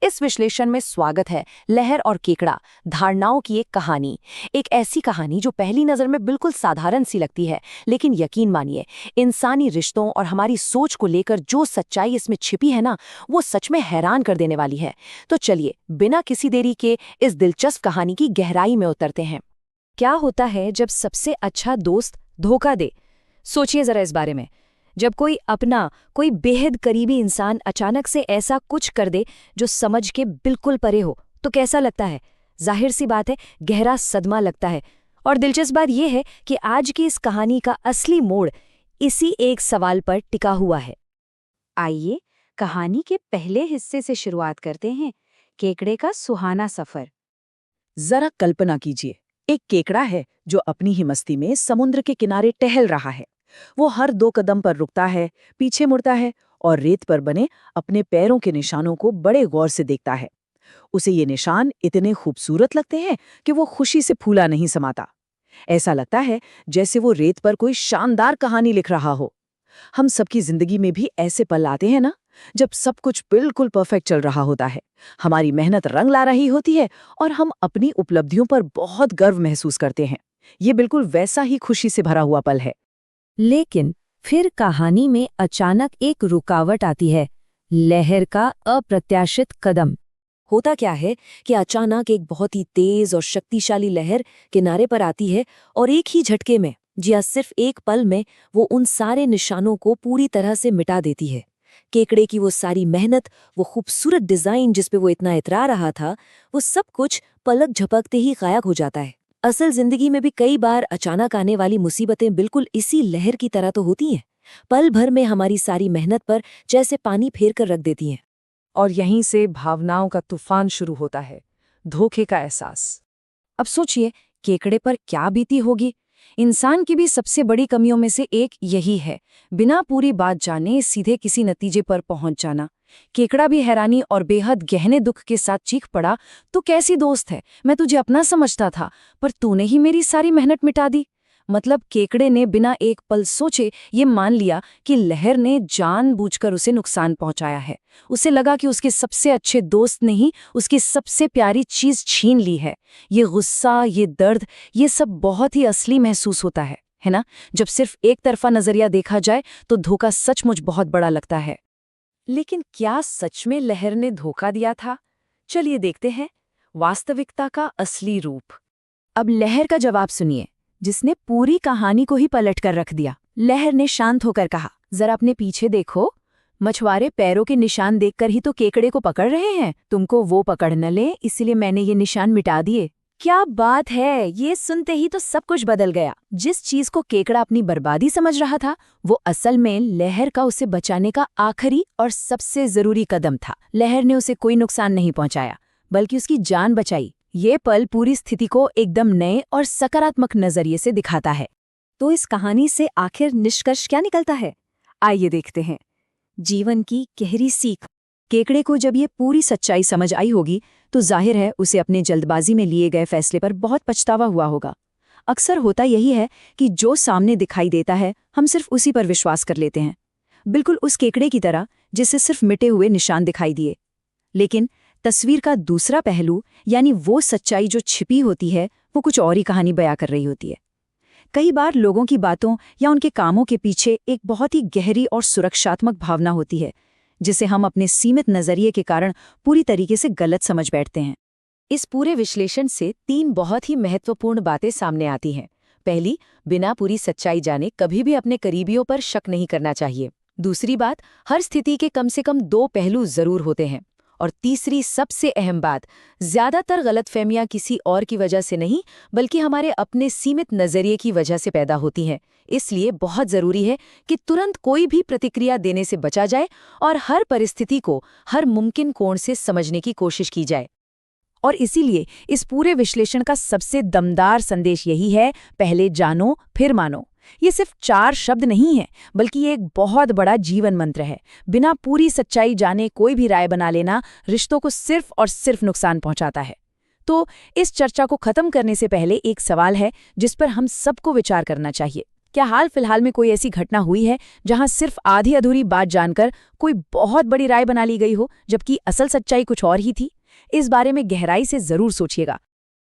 इस विश्लेषण में स्वागत है। लहर और केकड़ा, धारणाओं की एक कहानी। एक ऐसी कहानी जो पहली नज़र में बिल्कुल साधारण सी लगती है, लेकिन यकीन मानिए, इंसानी रिश्तों और हमारी सोच को लेकर जो सच्चाई इसमें छिपी है ना, वो सच में हैरान कर देने वाली है। तो चलिए, बिना किसी देरी के इस दिलचस्प कहानी की गहराई में उतरते हैं। क्या होता है जब सबसे अच्छा दोस्त धोखा दे? सोचिए जरा इस बारे में। जब कोई बेहद करीबी इंसान अचानक से ऐसा कुछ कर दे जो समझ के बिल्कुल परे हो, तो कैसा लगता है? जाहिर सी बात है, गहरा सदमा लगता है। और दिलचस्प बात यह है कि आज की इस कहानी का असली मोड़ इसी एक सवाल पर टिका हुआ है। आइए कहानी के पहले हिस्से से शुरुआत करते हैं, केकड़े का सुहाना सफर। जरा कल्पना कीजिए, एक केकड़ा है जो अपनी ही मस्ती में समुद्र के किनारे टहल रहा है। वो हर 2 कदम पर रुकता है, पीछे मुड़ता है और रेत पर बने अपने पैरों के निशानों को बड़े गौर से देखता है। उसे ये निशान इतने खूबसूरत लगते हैं कि वो खुशी से फूला नहीं समाता। ऐसा लगता है जैसे वो रेत पर कोई शानदार कहानी लिख रहा हो। हम सबकी जिंदगी में भी ऐसे पल आते हैं ना, जब सब कुछ बिल्कुल परफेक्ट चल रहा होता है, हमारी मेहनत रंग ला रही होती है और हम अपनी उपलब्धियों पर बहुत गर्व महसूस करते हैं। ये बिल्कुल वैसा ही खुशी से भरा हुआ पल है। लेकिन फिर कहानी में अचानक एक रुकावट आती है, लहर का अप्रत्याशित कदम। होता क्या है कि अचानक एक बहुत ही तेज और शक्तिशाली लहर किनारे पर आती है और एक ही झटके में, जी हाँ, सिर्फ एक पल में वो उन सारे निशानों को पूरी तरह से मिटा देती है। केकड़े की वो सारी मेहनत, वो खूबसूरत डिजाइन जिस पे वो इतना इतरा रहा था, वो सब कुछ पलक झपकते ही गायब हो जाता है। असल जिंदगी में भी कई बार अचानक आने वाली मुसीबतें बिल्कुल इसी लहर की तरह तो होती हैं। पल भर में हमारी सारी मेहनत पर जैसे पानी फेर कर रख देती हैं। और यहीं से भावनाओं का तूफान शुरू होता है, धोखे का एहसास। अब सोचिए, केकड़े पर क्या बीती होगी। इंसान की भी सबसे बड़ी कमियों में से एक यही है, बिना पूरी बात जाने सीधे किसी नतीजे पर पहुंच जाना। केकड़ा भी हैरानी और बेहद गहने दुख के साथ चीख पड़ा, "तो कैसी दोस्त है, मैं तुझे अपना समझता था, पर तूने ही मेरी सारी मेहनत मिटा दी।" मतलब केकड़े ने बिना एक पल सोचे ये मान लिया कि लहर ने जानबूझकर उसे नुकसान पहुंचाया है। उसे लगा कि उसके सबसे अच्छे दोस्त ने ही उसकी सबसे प्यारी चीज छीन ली है। ये गुस्सा, ये दर्द, ये सब बहुत ही असली महसूस होता है ना? जब सिर्फ एक तरफा नजरिया देखा जाए तो धोखा सचमुच बहुत बड़ा लगता है। लेकिन क्या सच में लहर ने धोखा दिया था? चलिए देखते हैं वास्तविकता का असली रूप। अब लहर का जवाब सुनिए, जिसने पूरी कहानी को ही पलट कर रख दिया। लहर ने शांत होकर कहा, "जरा अपने पीछे देखो, मछुआरे पैरों के निशान देखकर ही तो केकड़े को पकड़ रहे हैं। तुमको वो पकड़ न ले, इसलिए मैंने ये निशान मिटा दिए।" क्या बात है! ये सुनते ही तो सब कुछ बदल गया। जिस चीज को केकड़ा अपनी बर्बादी समझ रहा था, वो असल में लहर का उसे बचाने का आखिरी और सबसे जरूरी कदम था। लहर ने उसे कोई नुकसान नहीं पहुंचाया, बल्कि उसकी जान बचाई। ये पल पूरी स्थिति को एकदम नए और सकारात्मक नजरिए से दिखाता है। तो इस कहानी से आखिर निष्कर्ष क्या निकलता है? आइए देखते हैं। जीवन की गहरी सीख। केकड़े को जब ये पूरी सच्चाई समझ आई होगी, तो जाहिर है उसे अपने जल्दबाजी में लिए गए फैसले पर बहुत पछतावा हुआ होगा। अक्सर होता यही है कि जो सामने दिखाई देता है, हम सिर्फ उसी पर विश्वास कर लेते हैं, बिल्कुल उस केकड़े की तरह जिसे सिर्फ मिटे हुए निशान दिखाई दिए। लेकिन तस्वीर का दूसरा पहलू, यानी वो सच्चाई जो छिपी होती है, वो कुछ और ही कहानी बयां कर रही होती है। कई बार लोगों की बातों या उनके कामों के पीछे एक बहुत ही गहरी और सुरक्षात्मक भावना होती है, जिसे हम अपने सीमित नजरिए के कारण पूरी तरीके से गलत समझ बैठते हैं। इस पूरे विश्लेषण से 3 बहुत ही महत्वपूर्ण बातें सामने आती हैं। पहली, बिना पूरी सच्चाई जाने कभी भी अपने करीबियों पर शक नहीं करना चाहिए। दूसरी बात, हर स्थिति के कम से कम 2 पहलू जरूर होते हैं। और तीसरी सबसे अहम बात, ज्यादातर गलतफहमियां किसी और की वजह से नहीं, बल्कि हमारे अपने सीमित नजरिए की वजह से पैदा होती हैं। इसलिए बहुत जरूरी है कि तुरंत कोई भी प्रतिक्रिया देने से बचा जाए और हर परिस्थिति को हर मुमकिन कोण से समझने की कोशिश की जाए। और इसीलिए इस पूरे विश्लेषण का सबसे दमदार संदेश यही है, पहले जानो फिर मानो। ये सिर्फ 4 शब्द नहीं है, बल्कि ये एक बहुत बड़ा जीवन मंत्र है। बिना पूरी सच्चाई जाने कोई भी राय बना लेना रिश्तों को सिर्फ और सिर्फ नुकसान पहुंचाता है। तो इस चर्चा को खत्म करने से पहले एक सवाल है जिस पर हम सबको विचार करना चाहिए। क्या हाल फिलहाल में कोई ऐसी घटना हुई है जहां सिर्फ आधी अधूरी बात जानकर कोई बहुत बड़ी राय बना ली गई हो, जबकि असल सच्चाई कुछ और ही थी? इस बारे में गहराई से जरूर सोचिएगा।